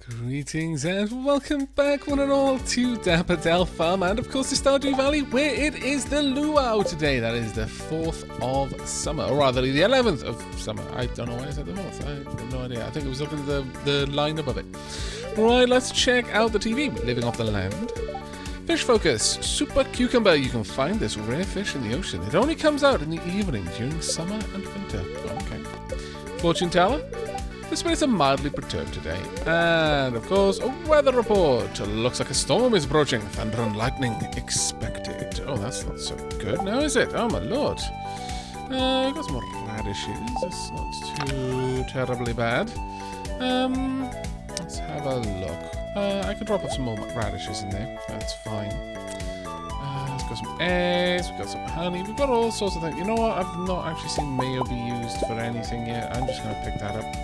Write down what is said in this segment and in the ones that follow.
Greetings and welcome back one and all to Dapperdale Farm and of course the Stardew Valley where it is the Luau today. That is the 4th of summer, or rather the 11th of summer. I don't know why I said the 4th. I have no idea. I think it was up in the line above it. Right, let's check out the TV. Living off the land. Fish focus. Super cucumber. You can find this rare fish in the ocean. It only comes out in the evening during summer and winter. Okay. Fortune teller. The spirits are mildly perturbed today. And, of course, a weather report. Looks like a storm is approaching. Thunder and lightning expected. Oh, that's not so good now, is it? Oh, my lord. Got some more radishes. It's not too terribly bad. Let's have a look. I could drop off some more radishes in there. That's fine. We've got some eggs. We've got some honey. We've got all sorts of things. You know what? I've not actually seen mayo be used for anything yet. I'm just going to pick that up.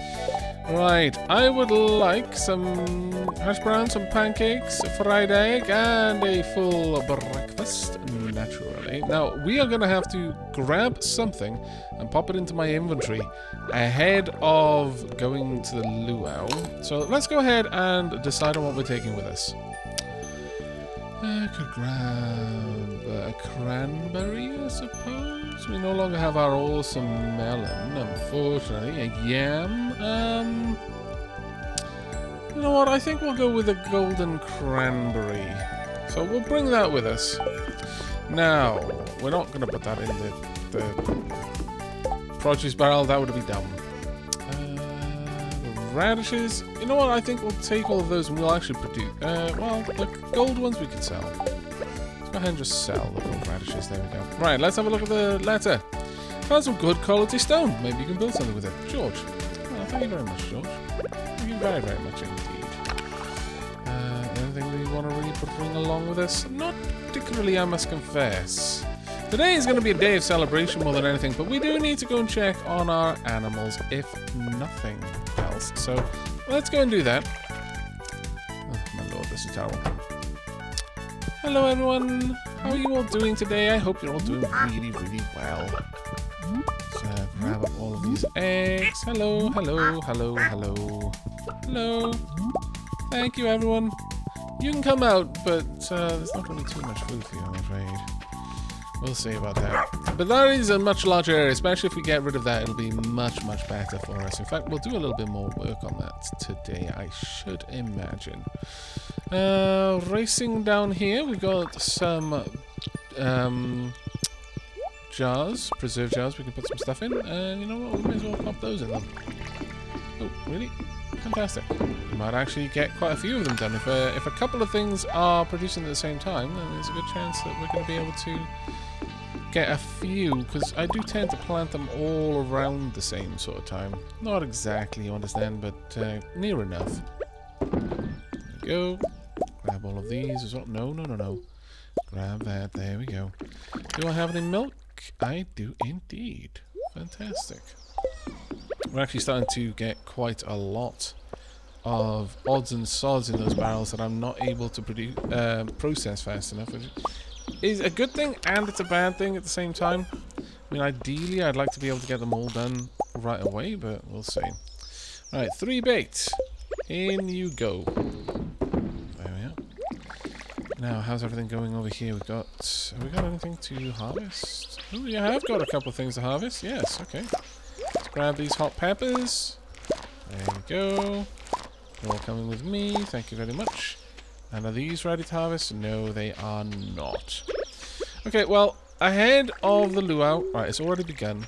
Right, I would like some hash browns, some pancakes, a fried egg, and a full breakfast, naturally. Now, we are going to have to grab something and pop it into my inventory ahead of going to the luau. So let's go ahead and decide on what we're taking with us. I could grab a cranberry, I suppose. We no longer have our awesome melon, unfortunately. A yam. You know what? I think we'll go with a golden cranberry. So we'll bring that with us. Now, we're not going to put that in the produce barrel. That would be dumb. Radishes. You know what? I think we'll take all of those and we'll actually produce. Well, the gold ones we can sell. Let's go ahead and just sell the gold radishes. There we go. Right, let's have a look at the letter. Found some good quality stone. Maybe you can build something with it. George. Well, thank you very much, George. Thank you very, very much indeed. Anything we want to really bring along with us? Not particularly, I must confess. Today is going to be a day of celebration more than anything, but we do need to go and check on our animals, if nothing else. So, let's go and do that. Oh, my lord, this is terrible. Hello, everyone. How are you all doing today? I hope you're all doing really, really well. So, grab up all of these eggs. Hello, hello, hello, hello. Hello. Thank you, everyone. You can come out, but there's not really too much food for you, I'm afraid. We'll see about that. But that is a much larger area, especially if we get rid of that, it'll be much, much better for us. In fact, we'll do a little bit more work on that today, I should imagine. Racing down here, we've got some jars, preserve jars we can put some stuff in, and you know what, we may as well pop those in them. Oh, really? Fantastic. We might actually get quite a few of them done. If a couple of things are producing at the same time, then there's a good chance that we're going to be able to get a few, because I do tend to plant them all around the same sort of time. Not exactly, you understand, but near enough. There we go. Grab all of these as well. No, no, no, no. Grab that. There we go. Do I have any milk? I do indeed. Fantastic. We're actually starting to get quite a lot of odds and sods in those barrels that I'm not able to produce, process fast enough, which is a good thing and it's a bad thing at the same time. I mean, ideally, I'd like to be able to get them all done right away, but we'll see. Right, 3 bait. In you go. There we are. Now, how's everything going over here? Have we got anything to harvest? Oh, yeah, I have got a couple of things to harvest. Yes, okay. Let's grab these hot peppers. There we go. You're all coming with me. Thank you very much. And are these ready to harvest? No, they are not. Okay, well, ahead of the luau... Right, it's already begun.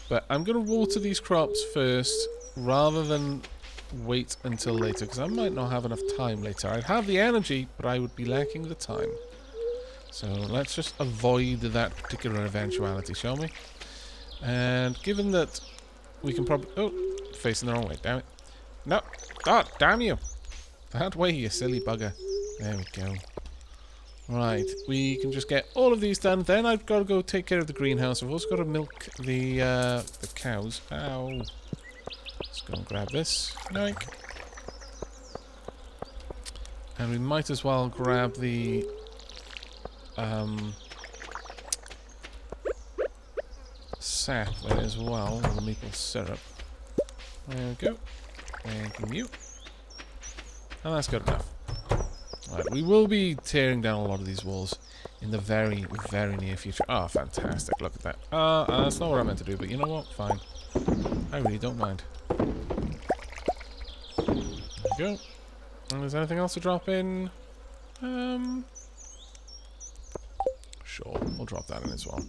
But I'm going to water these crops first rather than wait until later, because I might not have enough time later. I'd have the energy, but I would be lacking the time. So let's just avoid that particular eventuality, shall we? And given that we can probably... Oh, facing the wrong way, damn it. No! Oh, damn you! That way, you silly bugger. There we go. Right, we can just get all of these done. Then I've got to go take care of the greenhouse. I've also got to milk the cows. Ow. Let's go and grab this. Yoink. And we might as well grab the... sap there as well, or the maple syrup. There we go. Thank you. And that's good enough. Alright, we will be tearing down a lot of these walls in the very, very near future. Oh, fantastic. Look at that. That's not what I meant to do, but you know what? Fine. I really don't mind. There we go. And is there anything else to drop in? Sure, we'll drop that in as well.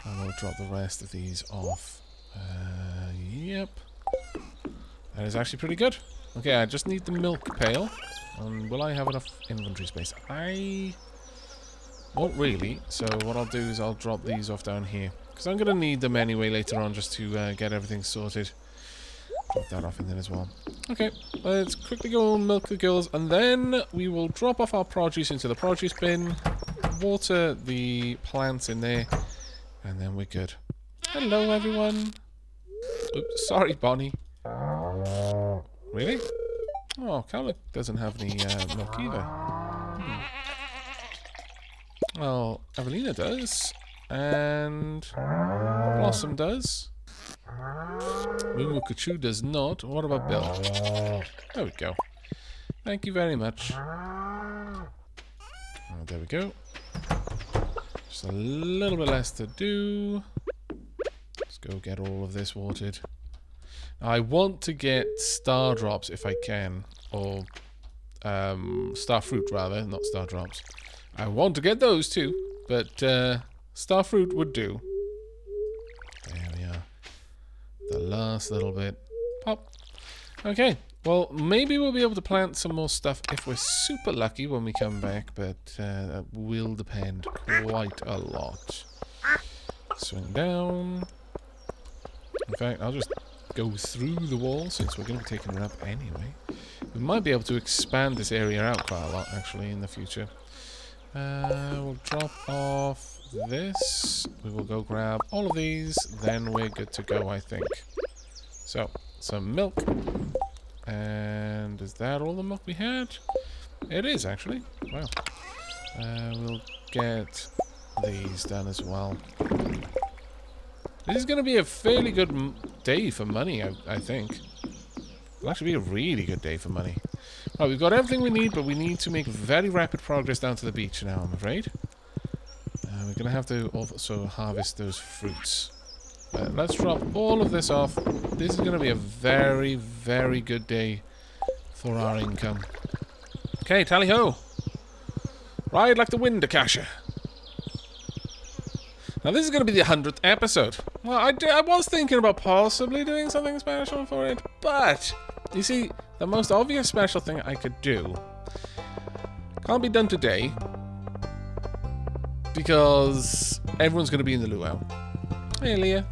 And we'll drop the rest of these off. Yep. That is actually pretty good. Okay, I just need the milk pail. Will I have enough inventory space? I won't really. So what I'll do is I'll drop these off down here. Because I'm going to need them anyway later on just to get everything sorted. Drop that off in there as well. Okay, let's quickly go and milk the girls. And then we will drop off our produce into the produce bin. Water the plants in there. And then we're good. Hello, everyone. Oops, sorry, Bonnie. Really? Oh, Cowlick doesn't have any milk either. Well, Evelina does. And Blossom does. Mukachu does not. What about Bill? There we go. Thank you very much. Oh, there we go. Just a little bit less to do. Let's go get all of this watered. I want to get star drops if I can. Or star fruit rather, not star drops. I want to get those too. But star fruit would do. There we are. The last little bit. Pop. Okay. Well, maybe we'll be able to plant some more stuff if we're super lucky when we come back. But that will depend quite a lot. Swing down. In fact, I'll just go through the wall since we're going to be taking it up anyway. We might be able to expand this area out quite a lot actually in the future. We'll drop off this. We will go grab all of these. Then we're good to go, I think. So, some milk. And is that all the milk we had? It is actually. Wow. We'll get these done as well. This is going to be a fairly good day for money, I think. It'll actually be a really good day for money. Right, we've got everything we need, but we need to make very rapid progress down to the beach now, I'm afraid. We're going to have to also harvest those fruits. Let's drop all of this off. This is going to be a very, very good day for our income. Okay, tally-ho! Ride like the wind, Akasha! Now this is going to be the 100th episode. Well, I was thinking about possibly doing something special for it, but you see, the most obvious special thing I could do can't be done today because everyone's going to be in the luau. Hey, Leah.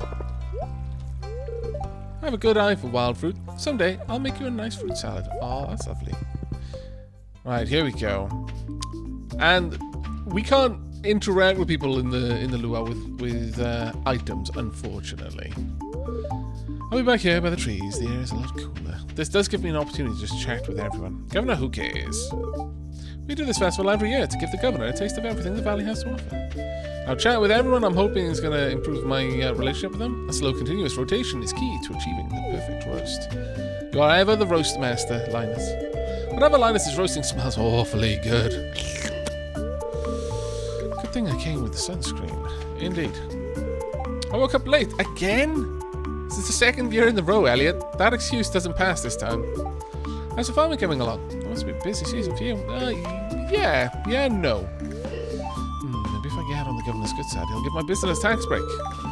I have a good eye for wild fruit. Someday I'll make you a nice fruit salad. Oh, that's lovely. Right, here we go. And we can't interact with people in the luau with items, unfortunately. I'll be back here by the trees. The air is a lot cooler. This does give me an opportunity to just chat with everyone. Governor, who cares? We do this festival every year to give the governor a taste of everything the valley has to offer. Now, chat with everyone I'm hoping is going to improve my relationship with them. A slow, continuous rotation is key to achieving the perfect roast. You are ever the roast master, Linus. Whatever Linus is roasting smells awfully good. Good thing I came with the sunscreen. Indeed. I woke up late. Again? This is the second year in a row, Elliot. That excuse doesn't pass this time. How's the farming coming along? It must be a busy season for you. Yeah, no. Maybe if I get on the governor's good side, he'll give my business a tax break.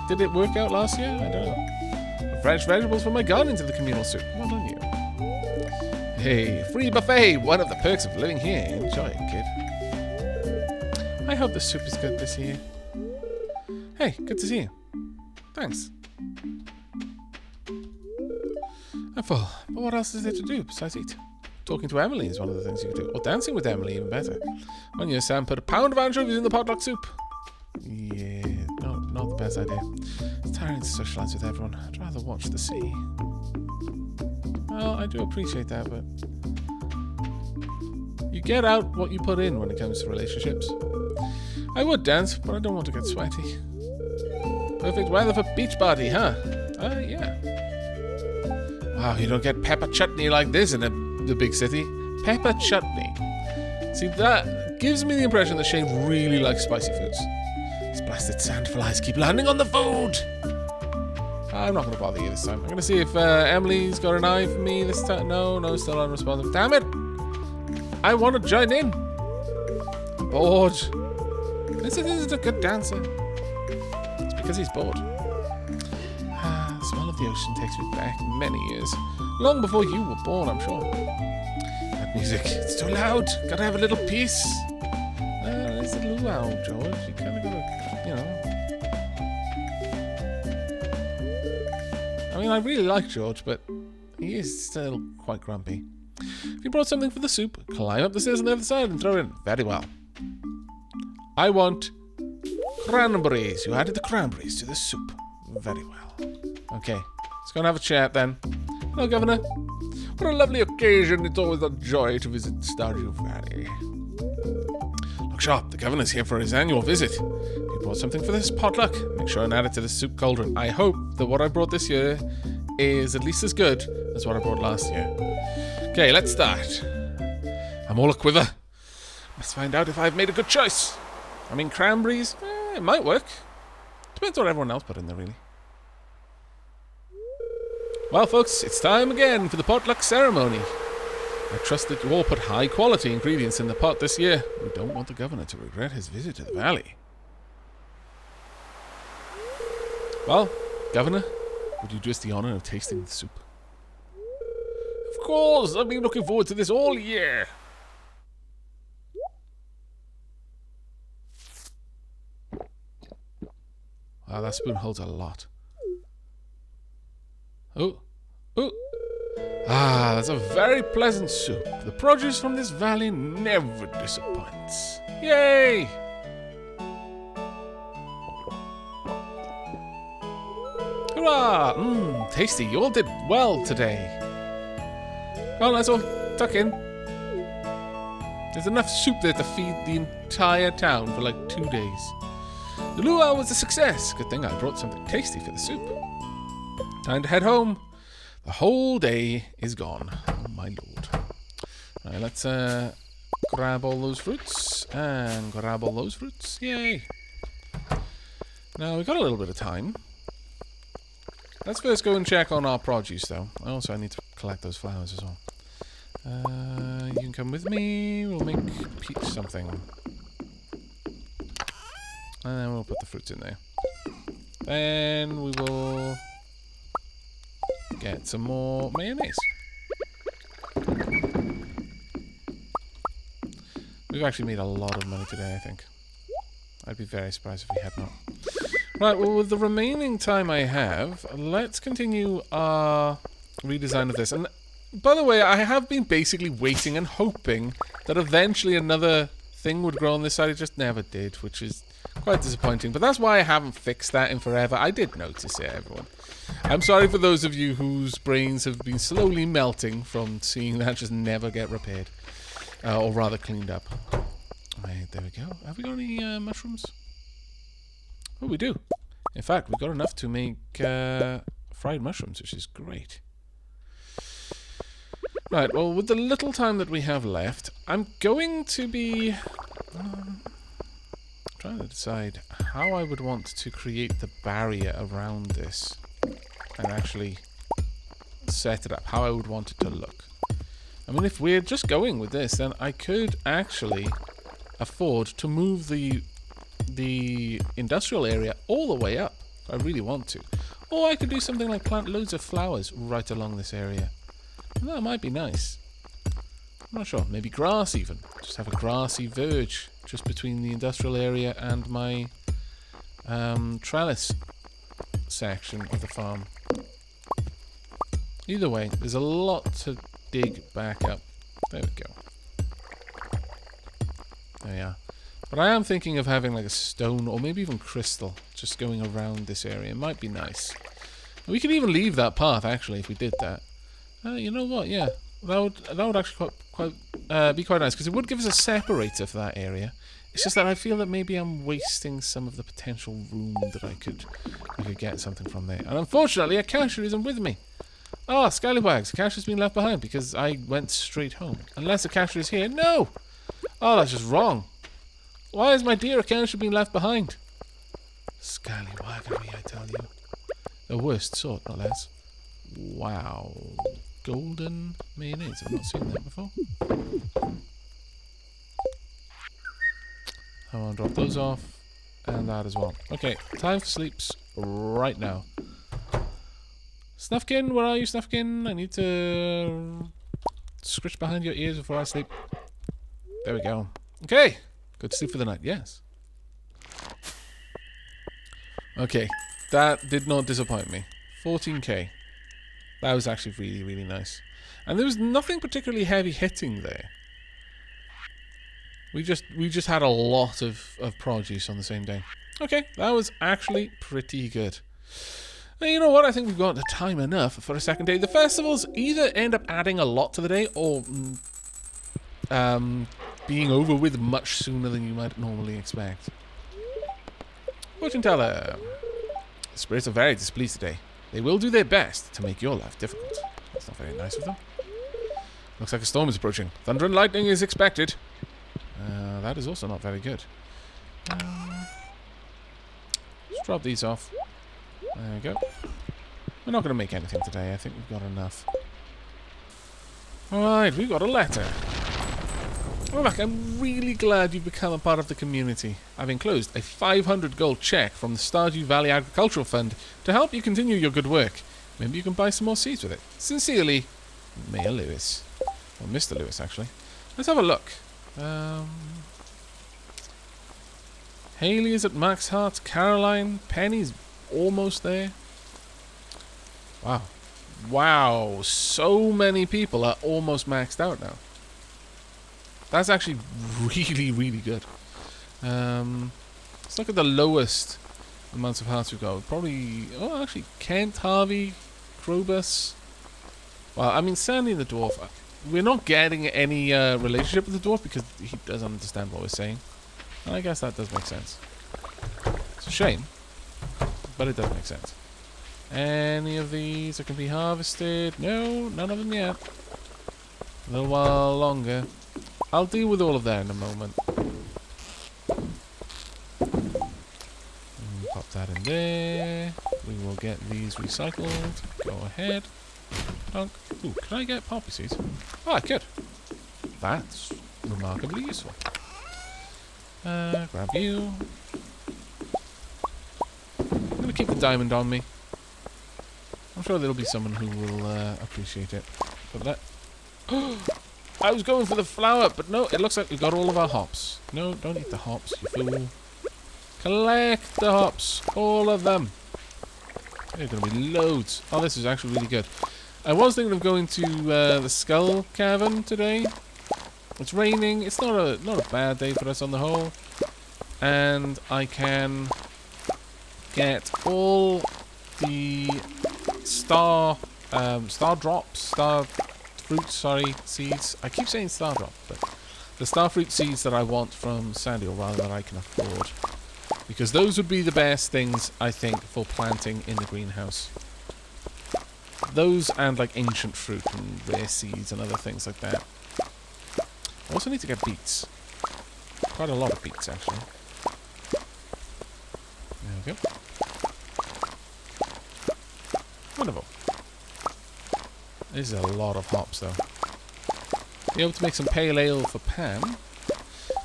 Did it work out last year? I don't know. Fresh vegetables from my garden into the communal soup. Well done, you. Hey, free buffet! One of the perks of living here. Enjoy it, kid. I hope the soup is good this year. Hey, good to see you. Thanks. I'm full, but what else is there to do besides eat? Talking to Emily is one of the things you can do. Or dancing with Emily, even better. One year, Sam put a pound of anchovies in the potluck soup. Yeah, no, not the best idea. It's tiring to socialise with everyone. I'd rather watch the sea. Well, I do appreciate that, but you get out what you put in when it comes to relationships. I would dance, but I don't want to get sweaty. Perfect weather for beach party, huh? Yeah. Wow, you don't get pepper chutney like this in the big city. Pepper chutney. See, that gives me the impression that Shane really likes spicy foods. These blasted sandflies keep landing on the food! I'm not going to bother you this time. I'm going to see if Emily's got an eye for me this time. No, still unresponsive. Damn it! I want to join in. I'm bored. This isn't a good dancer. It's because he's bored. The smell of the ocean takes me back many years. Long before you were born, I'm sure. That music, it's too loud. Gotta have a little peace. It's a luau, George. You kind of gotta, you know. I mean, I really like George, but he is still quite grumpy. If you brought something for the soup, climb up the stairs on the other side and throw it in. Very well. I want cranberries. You added the cranberries to the soup. Very well. Okay, let's go and have a chat then. Hello, Governor. What a lovely occasion. It's always a joy to visit Stardew Valley. Look sharp. The Governor's here for his annual visit. If you brought something for this potluck, make sure and add it to the soup cauldron. I hope that what I brought this year is at least as good as what I brought last year. Okay, let's start. I'm all a quiver. Let's find out if I've made a good choice. I mean, cranberries, it might work. Depends what everyone else put in there, really. Well, folks, it's time again for the potluck ceremony. I trust that you all put high-quality ingredients in the pot this year. We don't want the Governor to regret his visit to the valley. Well, Governor, would you do us the honor of tasting the soup? Of course, I've been looking forward to this all year. Wow, that spoon holds a lot. Oh. Ah, that's a very pleasant soup. The produce from this valley never disappoints. Yay! Hurrah! Tasty. You all did well today. Well, let's all tuck in. There's enough soup there to feed the entire town for like 2 days. The luau was a success. Good thing I brought something tasty for the soup. Time to head home. The whole day is gone. Oh my lord. Alright, let's grab all those fruits. And grab all those fruits. Yay. Now, we've got a little bit of time. Let's first go and check on our produce, though. Also, I need to collect those flowers as well. You can come with me. We'll make peach something. And then we'll put the fruits in there. Then we will get some more mayonnaise. We've actually made a lot of money today, I think. I'd be very surprised if we had not. Right, well, with the remaining time I have, let's continue our redesign of this. And by the way, I have been basically waiting and hoping that eventually another thing would grow on this side. It just never did, which is quite disappointing. But that's why I haven't fixed that in forever. I did notice it, everyone. I'm sorry for those of you whose brains have been slowly melting from seeing that just never get repaired. Or rather cleaned up. Right, there we go. Have we got any mushrooms? Oh, we do. In fact, we've got enough to make fried mushrooms, which is great. Right, well, with the little time that we have left, I'm going to be trying to decide how I would want to create the barrier around this and actually set it up, how I would want it to look. I mean, if we're just going with this, then I could actually afford to move the industrial area all the way up. I really want to. Or I could do something like plant loads of flowers right along this area. That might be nice. I'm not sure. Maybe grass even. Just have a grassy verge just between the industrial area and my trellis section of the farm. Either way, there's a lot to dig back up. There we go. There we are. But I am thinking of having like a stone or maybe even crystal just going around this area. It might be nice. We could even leave that path actually if we did that. You know what? Yeah, that would actually be quite nice because it would give us a separator for that area. It's just that I feel that maybe I'm wasting some of the potential room that I could get something from there. And unfortunately, a cashier isn't with me. Ah, scallywags. The cash has been left behind because I went straight home. Unless the cash is here. No! Oh, that's just wrong. Why is my dear cash being left behind? Scallywaggery, I tell you. The worst sort, no less. Wow. Golden mayonnaise. I've not seen that before. I want to drop those off. And that as well. Okay, time for sleeps right now. Snuffkin, where are you, Snuffkin? I need to scritch behind your ears before I sleep. There we go. Okay, good sleep for the night, yes. Okay, that did not disappoint me. 14k. That was actually really, really nice. And there was nothing particularly heavy hitting there. We just had a lot of produce on the same day. Okay, that was actually pretty good. And you know what? I think we've got the time enough for a second day. The festivals either end up adding a lot to the day or being over with much sooner than you might normally expect. Fortune teller. The spirits are very displeased today. They will do their best to make your life difficult. That's not very nice of them. Looks like a storm is approaching. Thunder and lightning is expected. That is also not very good. Let's drop these off. There we go. We're not going to make anything today. I think we've got enough. Alright, we've got a letter. Aavak, I'm really glad you've become a part of the community. I've enclosed a 500 gold check from the Stardew Valley Agricultural Fund to help you continue your good work. Maybe you can buy some more seeds with it. Sincerely, Mayor Lewis. Or Mr. Lewis, actually. Let's have a look. Haley is at max hearts. Caroline. Penny's almost there. Wow. Wow. So many people are almost maxed out now. That's actually really, really good. Let's look at the lowest amounts of hearts we've got. Probably... Oh, actually, Kent, Harvey, Krobus. Well, I mean, Sandy the dwarf. We're not getting any relationship with the dwarf because he doesn't understand what we're saying. And I guess that does make sense. It's a shame, but it does make sense. Any of these that can be harvested? No, none of them yet. A little while longer. I'll deal with all of that in a moment. Pop that in there. We will get these recycled. Go ahead. Dunk. Ooh, can I get poppy seeds? Oh, I could. That's remarkably useful. Grab you. I'm going to keep the diamond on me. I'm sure there'll be someone who will appreciate it. But that... I was going for the flower, but no, it looks like we've got all of our hops. No, don't eat the hops, you fool. Collect the hops. All of them. There's going to be loads. Oh, this is actually really good. I was thinking of going to the Skull Cavern today. It's raining. It's not a bad day for us on the whole. And I can get all the star fruit, seeds. I keep saying star drop, but the star fruit seeds that I want from Sandy, or rather that I can afford. Because those would be the best things, I think, for planting in the greenhouse. Those and like ancient fruit and rare seeds and other things like that. I also need to get beets. Quite a lot of beets, actually. There we go. Wonderful. This is a lot of hops, though. Be able to make some pale ale for Pam.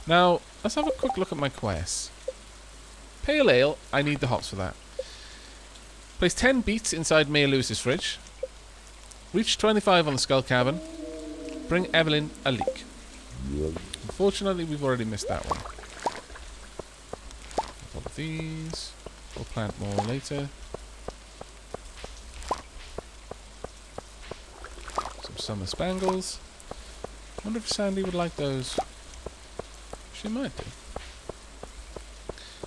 Now, let's have a quick look at my quests. Pale ale, I need the hops for that. Place 10 beets inside Mayor Lewis's fridge. Reach 25 on the Skull Cavern. Bring Evelyn a leek. Unfortunately, we've already missed that one. All of these. We'll plant more later. Some summer spangles. Wonder if Sandy would like those. She might do.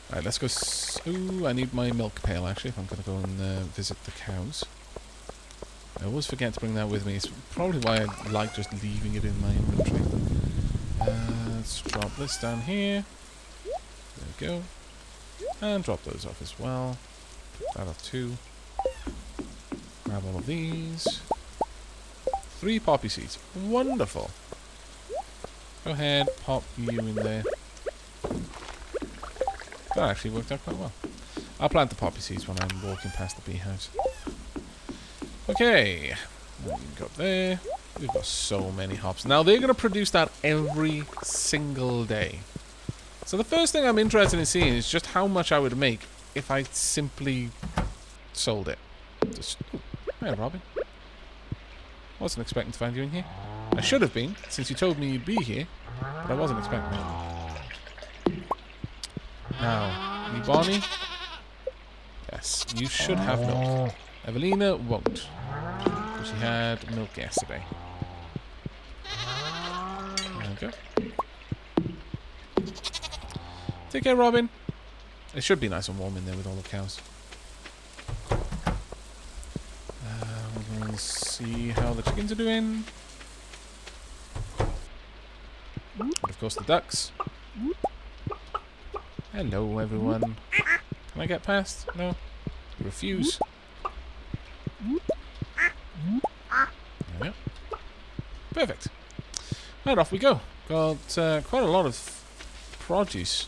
Alright, let's go. Ooh, I need my milk pail actually if I'm going to go and visit the cows. I always forget to bring that with me. It's probably why I like just leaving it in my inventory. Let's drop this down here. There we go. And drop those off as well. Drop that off too. Grab all of these. 3 poppy seeds. Wonderful. Go ahead, pop you in there. That actually worked out quite well. I'll plant the poppy seeds when I'm walking past the beehives. Okay. We can go up there. We've got so many hops. Now, they're going to produce that every single day. So the first thing I'm interested in seeing is just how much I would make if I simply sold it. Just, ooh, hey, Robin. Wasn't expecting to find you in here. I should have been, since you told me you'd be here, but I wasn't expecting it. Now, me Bonnie? Yes, you should have milk. Evelina won't. She had milk yesterday. There we go. Take care, Robin. It should be nice and warm in there with all the cows. We're going to see how the chickens are doing. And of course the ducks. Hello, everyone. Can I get past? No? You refuse. There we go. Perfect. Right, off we go. Got quite a lot of produce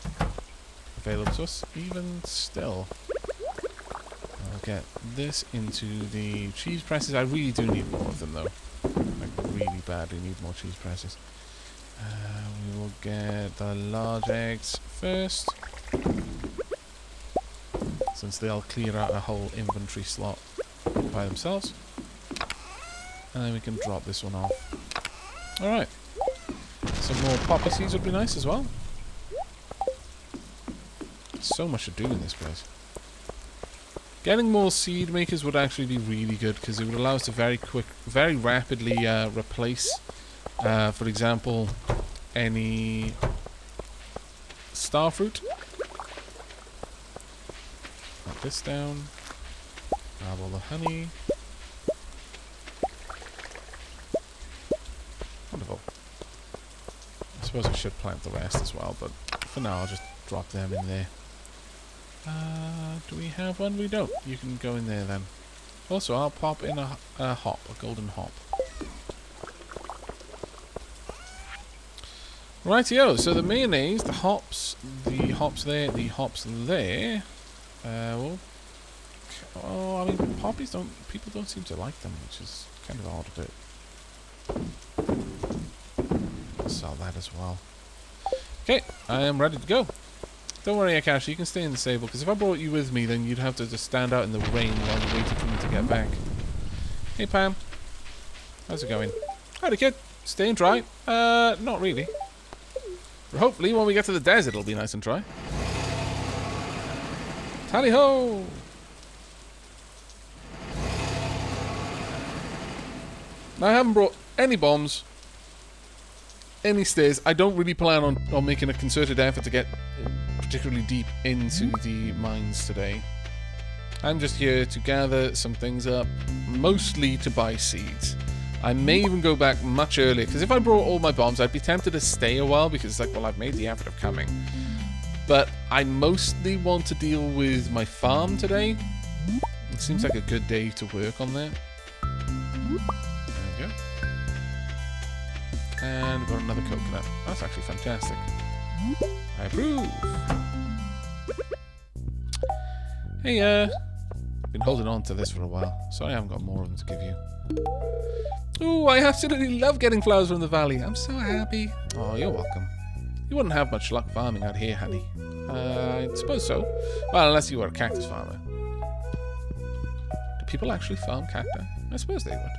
available to us, even still. I'll get this into the cheese presses. I really do need more of them, though. I really badly need more cheese presses. We will get the large eggs first, since they'll clear out a whole inventory slot by themselves. And then we can drop this one off. Alright. Some more popper seeds would be nice as well. So much to do in this place. Getting more seed makers would actually be really good, because it would allow us to very rapidly replace, for example, any starfruit. Put this down. Grab all the honey. Wonderful. I suppose I should plant the rest as well, but for now I'll just drop them in there. Do we have one? We don't. You can go in there then. Also, I'll pop in a hop, a golden hop. Rightio, so the mayonnaise, the hops there, the hops there. Well, oh, I mean, poppies people don't seem to like them, which is kind of odd, but I'll sell that as well. Okay, I am ready to go. Don't worry, Akashi, you can stay in the stable, because if I brought you with me, then you'd have to just stand out in the rain while you waited for me to get back. Hey, Pam. How's it going? Howdy, kid. Staying dry? Not really. But hopefully, when we get to the desert, it'll be nice and dry. Tally-ho! Now, I haven't brought any bombs, any stairs. I don't really plan on making a concerted effort to get particularly deep into the mines today. I'm just here to gather some things up, mostly to buy seeds. I may even go back much earlier, because if I brought all my bombs, I'd be tempted to stay a while, because it's like, well, I've made the effort of coming. But I mostly want to deal with my farm today. It seems like a good day to work on that. There we go. And we've got another coconut. That's actually fantastic. I approve. Hey, been holding on to this for a while. Sorry I haven't got more of them to give you. Ooh, I absolutely love getting flowers from the valley. I'm so happy. Oh, you're welcome. You wouldn't have much luck farming out here, honey. I suppose so. Well, unless you were a cactus farmer. Do people actually farm cacti? I suppose they would.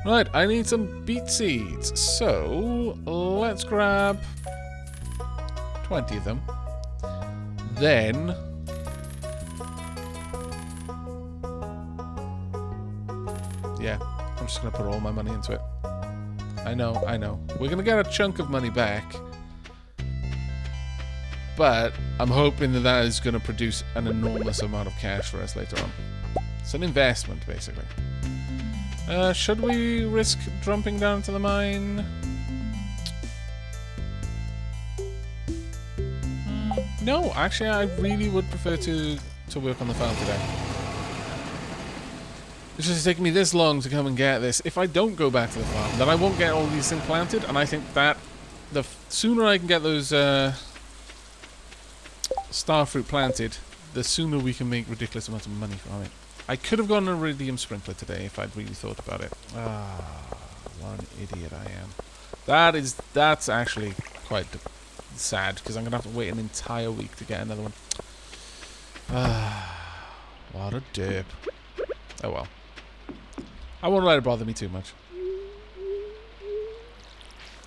Right, I need some beet seeds. So, let's grab 20 of them. Then yeah, I'm just going to put all my money into it. I know. We're going to get a chunk of money back. But I'm hoping that is going to produce an enormous amount of cash for us later on. It's an investment, basically. Should we risk jumping down to the mine? No, actually, I really would prefer to work on the farm today. It's just taking me this long to come and get this. If I don't go back to the farm, then I won't get all these things planted, and I think that the sooner I can get those starfruit planted, the sooner we can make ridiculous amounts of money from it. I could have gotten an iridium sprinkler today if I'd really thought about it. Ah, what an idiot I am. That's actually quite sad, because I'm going to have to wait an entire week to get another one. Ah, what a derp. Oh well. I won't let it bother me too much.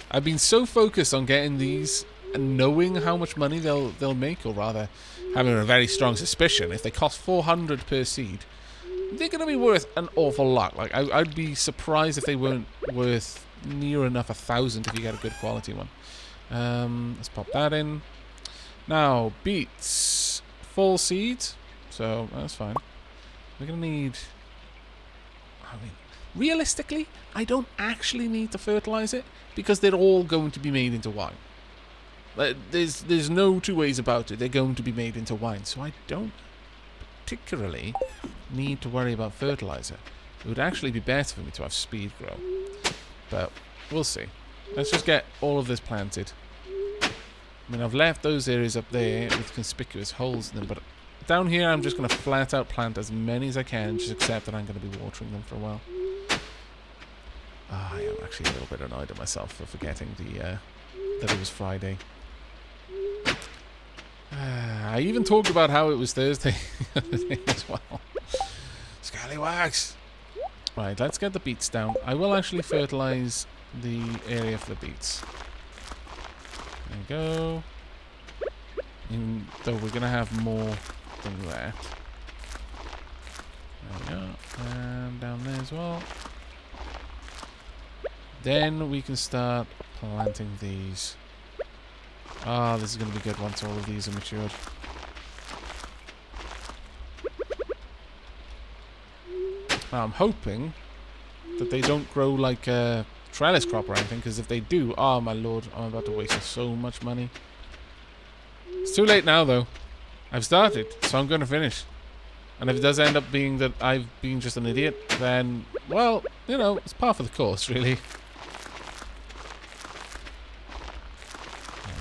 I've been so focused on getting these and knowing how much money they'll make, or rather having a very strong suspicion. If they cost 400 per seed, they're going to be worth an awful lot. Like I'd be surprised if they weren't worth near enough 1,000 if you get a good quality one. Let's pop that in. Now beets, full seeds, so that's fine. We're going to need. I mean, realistically, I don't actually need to fertilize it because they're all going to be made into wine. There's no two ways about it. They're going to be made into wine, so I don't particularly need to worry about fertilizer. It would actually be better for me to have speed grow, but we'll see. Let's just get all of this planted. I mean, I've left those areas up there with conspicuous holes in them, but down here I'm just going to flat out plant as many as I can, just accept that I'm going to be watering them for a while. I am actually a little bit annoyed at myself for forgetting that it was Friday. I even talked about how it was Thursday the other day as well. Scallywags! Right, let's get the beets down. I will actually fertilize the area for the beets. There we go. Even though we're going to have more than that. There we go. And down there as well. Then we can start planting these. Ah, this is going to be good once all of these are matured. Now, I'm hoping that they don't grow like a trellis crop or anything, because if they do, oh my lord, I'm about to waste so much money. It's too late now, though. I've started, so I'm going to finish. And if it does end up being that I've been just an idiot, then, well, you know, it's par for the course, really.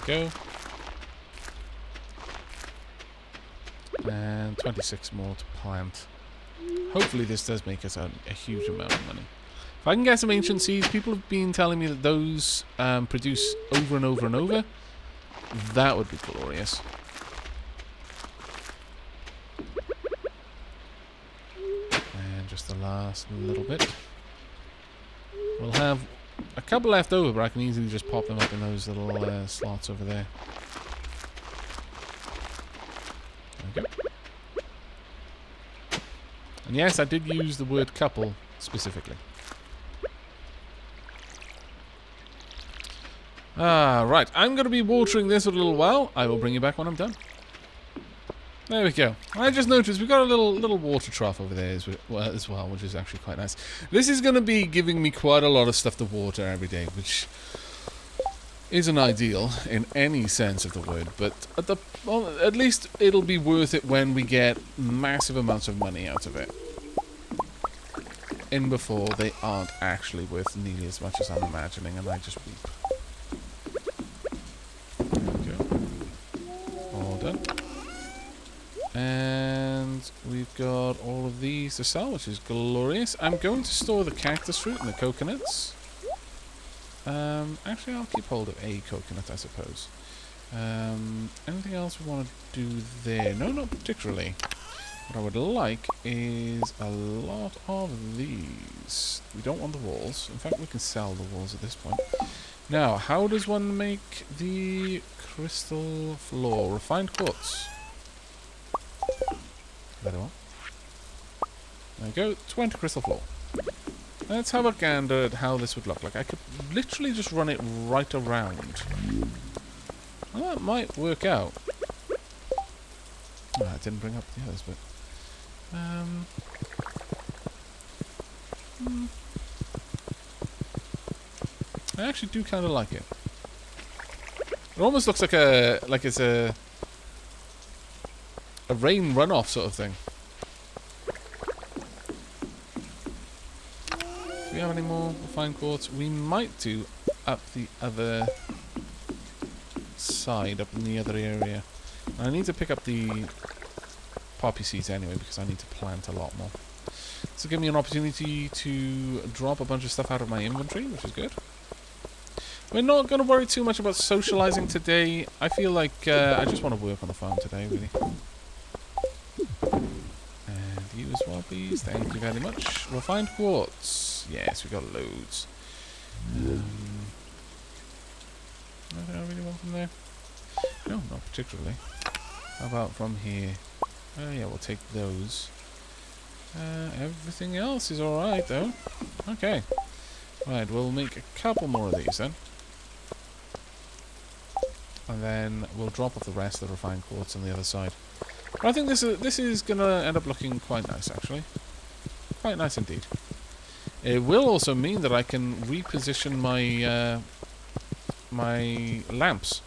There we go. And 26 more to plant. Hopefully this does make us a huge amount of money. If I can get some ancient seeds, people have been telling me that those produce over and over and over. That would be glorious. And just the last little bit. We'll have a couple left over, but I can easily just pop them up in those little slots over there. There we go. And yes, I did use the word couple specifically. Right. I'm going to be watering this a little while. I will bring you back when I'm done. There we go. I just noticed we've got a little water trough over there as well, which is actually quite nice. This is going to be giving me quite a lot of stuff to water every day, which isn't ideal in any sense of the word, but at least it'll be worth it when we get massive amounts of money out of it. In before, they aren't actually worth nearly as much as I'm imagining, and I just weep. There we go. All done. And we've got all of these to sell, which is glorious. I'm going to store the cactus fruit and the coconuts. Actually, I'll keep hold of a coconut, I suppose. Anything else we want to do there? No, not particularly. What I would like is a lot of these. We don't want the walls. In fact, we can sell the walls at this point. Now, how does one make the crystal floor? Refined quartz. Very well. There we go. 20 crystal floor. Let's have a gander at how this would look like. I could literally just run it right around. Well, that might work out. Oh, I didn't bring up the others, but... I actually do kind of like it. It almost looks like it's a rain runoff sort of thing. we have any more refined quartz? We might do up the other side, up in the other area. I need to pick up the poppy seeds anyway because I need to plant a lot more. So give me an opportunity to drop a bunch of stuff out of my inventory, which is good. We're not going to worry too much about socializing today. I feel like I just want to work on the farm today, really. And you as well, please. Thank you very much. Refined quartz. Yes, we got loads. Nothing I really want from there? No, not particularly. How about from here? Oh yeah, we'll take those. Everything else is alright, though. Okay. Right, we'll make a couple more of these, then. And then we'll drop off the rest of the refined quartz on the other side. But I think this is going to end up looking quite nice, actually. Quite nice indeed. It will also mean that I can reposition my my lamps.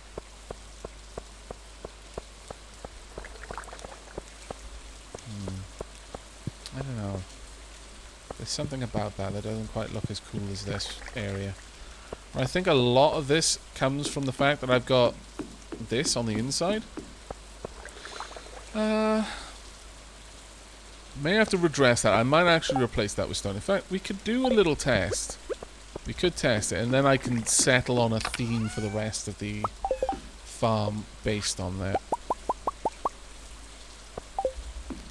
I don't know. There's something about that doesn't quite look as cool as this area. I think a lot of this comes from the fact that I've got this on the inside. May have to redress that. I might actually replace that with stone. In fact, we could do a little test. We could test it, and then I can settle on a theme for the rest of the farm based on that.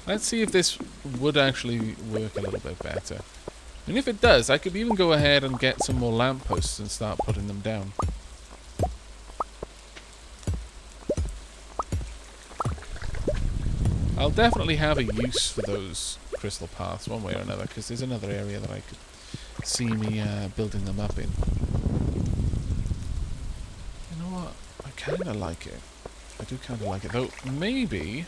Let's see if this would actually work a little bit better. And if it does, I could even go ahead and get some more lampposts and start putting them down. I'll definitely have a use for those crystal paths one way or another, because there's another area that I could see me building them up in. You know what? I kind of like it. I do kind of like it. Though, maybe...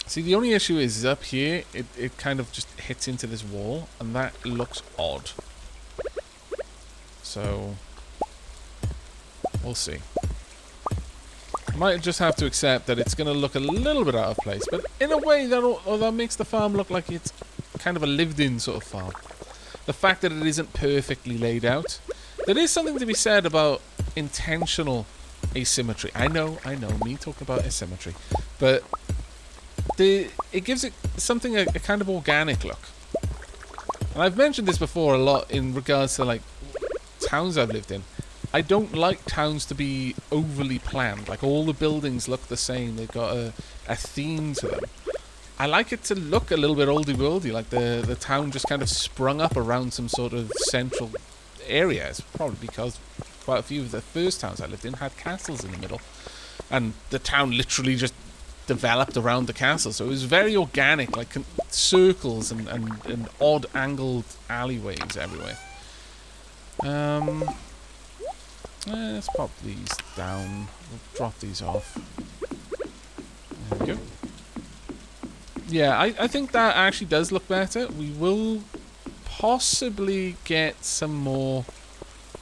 See, the only issue is up here, it kind of just hits into this wall, and that looks odd. So, we'll see. I might just have to accept that it's going to look a little bit out of place, but in a way that makes the farm look like it's kind of a lived-in sort of farm. The fact that it isn't perfectly laid out. There is something to be said about intentional asymmetry. I know, me talking about asymmetry, but... it gives it something a kind of organic look. And I've mentioned this before a lot in regards to like towns I've lived in. I don't like towns to be overly planned. Like all the buildings look the same. They've got a theme to them. I like it to look a little bit oldie-worldy, like the town just kind of sprung up around some sort of central area. It's probably because quite a few of the first towns I lived in had castles in the middle. And the town literally just developed around the castle, so it was very organic, like circles and odd angled alleyways everywhere. Let's pop these down. We'll drop these off. There we go. Yeah, I think that actually does look better. We will possibly get some more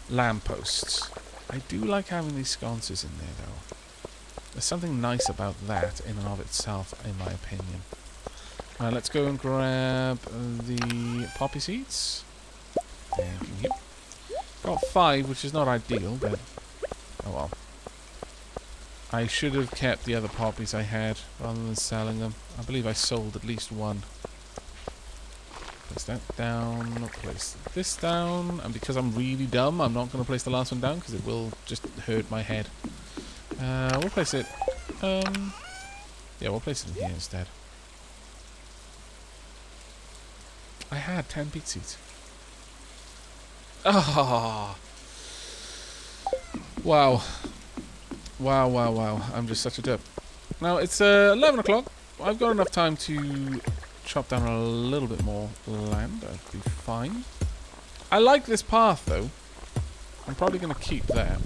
lampposts. I do like having these sconces in there, though. There's something nice about that in and of itself, in my opinion. Let's go and grab the poppy seeds. Thank you. Got 5, which is not ideal, but oh well. I should have kept the other poppies I had rather than selling them. I believe I sold at least one. Place that down, place this down, and because I'm really dumb, I'm not going to place the last one down because it will just hurt my head. We'll place it, yeah, we'll place it in here instead. I had 10 beet seeds. Ah! Wow. Wow. I'm just such a dip. Now, it's 11 o'clock. I've got enough time to chop down a little bit more land. That'd be fine. I like this path, though. I'm probably going to keep that.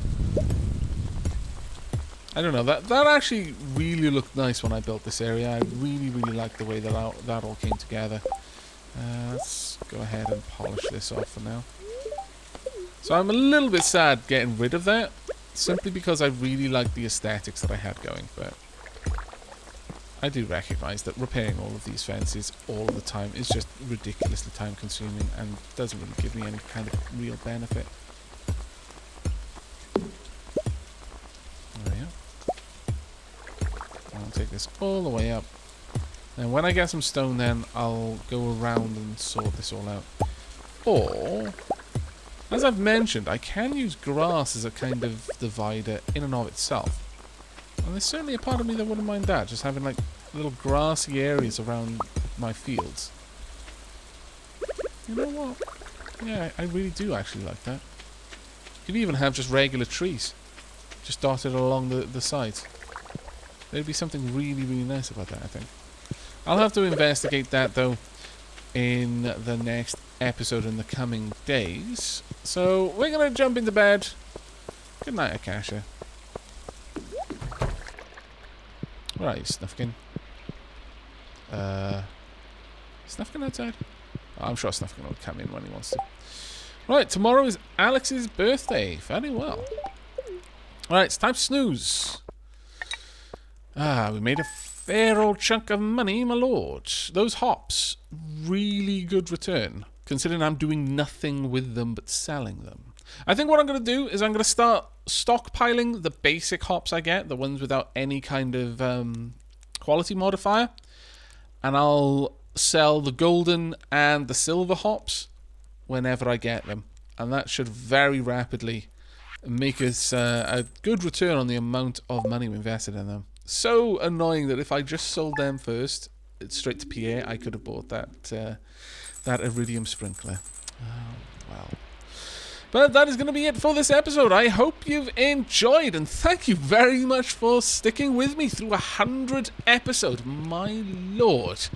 I don't know, that actually really looked nice when I built this area. I really liked the way that all came together. Let's go ahead and polish this off for now. So I'm a little bit sad getting rid of that, simply because I really like the aesthetics that I had going, but I do recognise that repairing all of these fences all the time is just ridiculously time consuming and doesn't really give me any kind of real benefit. There we go. I'll take this all the way up. And when I get some stone then, I'll go around and sort this all out. Or, as I've mentioned, I can use grass as a kind of divider in and of itself. And there's certainly a part of me that wouldn't mind that, just having like little grassy areas around my fields. You know what? Yeah, I really do actually like that. You could even have just regular trees, just dotted along the sides. There'd be something really, really nice about that, I think. I'll have to investigate that though in the next episode in the coming days. So we're gonna jump into bed. Good night, Akasha. Right, Snufkin. Snufkin outside? Oh, I'm sure Snufkin will come in when he wants to. Right, tomorrow is Alex's birthday. Very well. Alright, it's time to snooze. Ah, we made a fair old chunk of money, my lord. Those hops, really good return, considering I'm doing nothing with them but selling them. I think what I'm going to do is I'm going to start stockpiling the basic hops I get, the ones without any kind of quality modifier, and I'll sell the golden and the silver hops whenever I get them, and that should very rapidly make us a good return on the amount of money we invested in them. So annoying that if I just sold them first, straight to PA, I could have bought that iridium sprinkler. Oh, well. But that is going to be it for this episode. I hope you've enjoyed, and thank you very much for sticking with me through 100 episodes. My lord.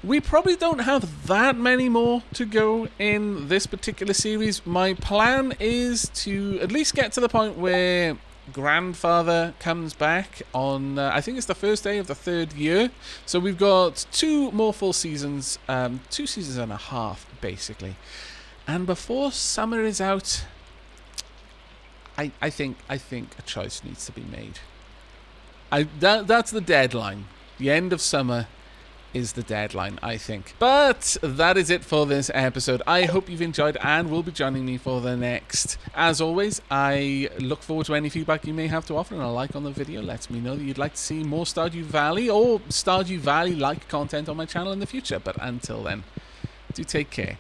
We probably don't have that many more to go in this particular series. My plan is to at least get to the point where grandfather comes back on, I think it's the first day of the 3rd year. So we've got 2 more full seasons, 2 seasons and a half, basically. And before summer is out, I think a choice needs to be made. That's the deadline. The end of summer is the deadline, I think. But that is it for this episode. I hope you've enjoyed and will be joining me for the next. As always, I look forward to any feedback you may have to offer, and a like on the video lets me know that you'd like to see more Stardew Valley or Stardew Valley-like content on my channel in the future. But until then, do take care.